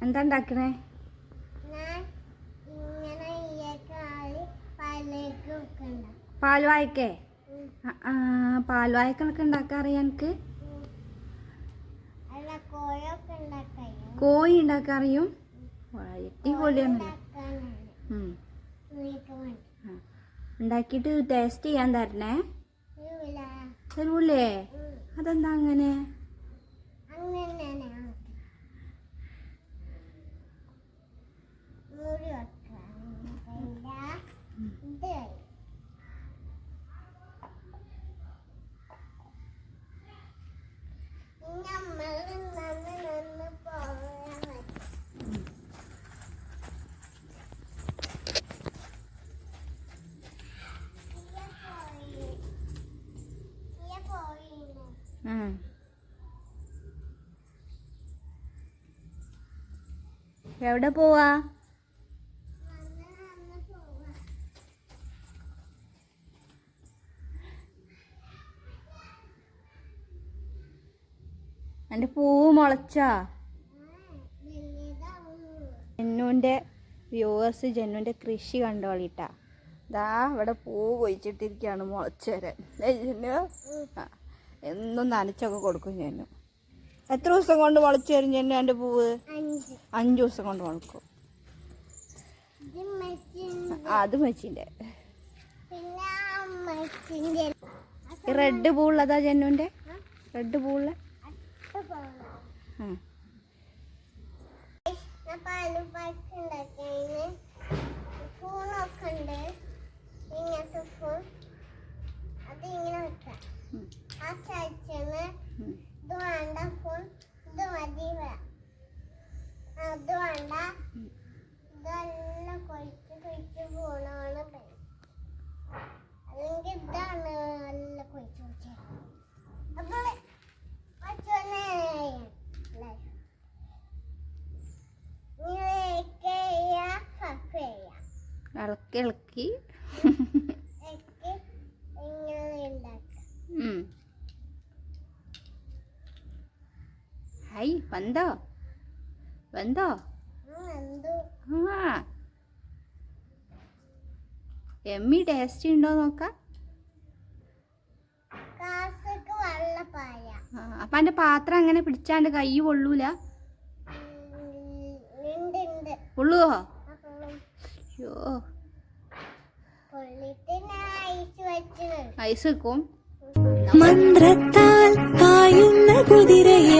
എന്താ ഉണ്ടാക്കണേ? പാൽവായക്കേ? പാൽവായക്കൊക്കെ ഉണ്ടാക്കാൻ അറിയാം എനിക്ക്. കോഴി ഉണ്ടാക്കാൻ അറിയും. അടിപൊളിയാണ്. ഉണ്ടാക്കിയിട്ട് ടേസ്റ്റ് ചെയ്യാൻ തരണേ. തരൂലേ? അതെന്താ അങ്ങനെ? എവിടെ പോവാ? എൻ്റെ പൂവ് മുളച്ചാ? ജന്നുവിൻ്റെ വ്യൂവേഴ്സ് ജന്നുവിൻ്റെ കൃഷി കണ്ടോളിട്ടാ. ഇതാ ഇവിടെ പൂവ് കൊഴിച്ചിട്ടിരിക്കുകയാണ് മുളച്ച് വരാൻ. ജന്നു എന്നും നനച്ചൊക്കെ കൊടുക്കും ജന്നു. എത്ര ദിവസം കൊണ്ട് മുളച്ച് വരും ജന്നു എൻ്റെ പൂവ്? 5 ദിവസം കൊണ്ട് മുളക്കും. അത് മെച്ചിൻ്റെ. റെഡ് പൂവുള്ളതാ ജന്നുവിൻ്റെ? റെഡ് പൂവുള്ള ഇളക്കി ഇളക്കി ഹൈ വന്തോ വന്തോ? എമ്മി ടേസ്റ്റ് ഉണ്ടോ നോക്കാം. അപ്പൊ എന്റെ പാത്രം അങ്ങനെ പിടിച്ചാണ്ട് കൈ പൊള്ളൂല? പൊള്ളുവോ? അയ്യോ, ഐസ് വെക്കും. മന്ത്രത്താൽ പായുന്ന കുതിരയെ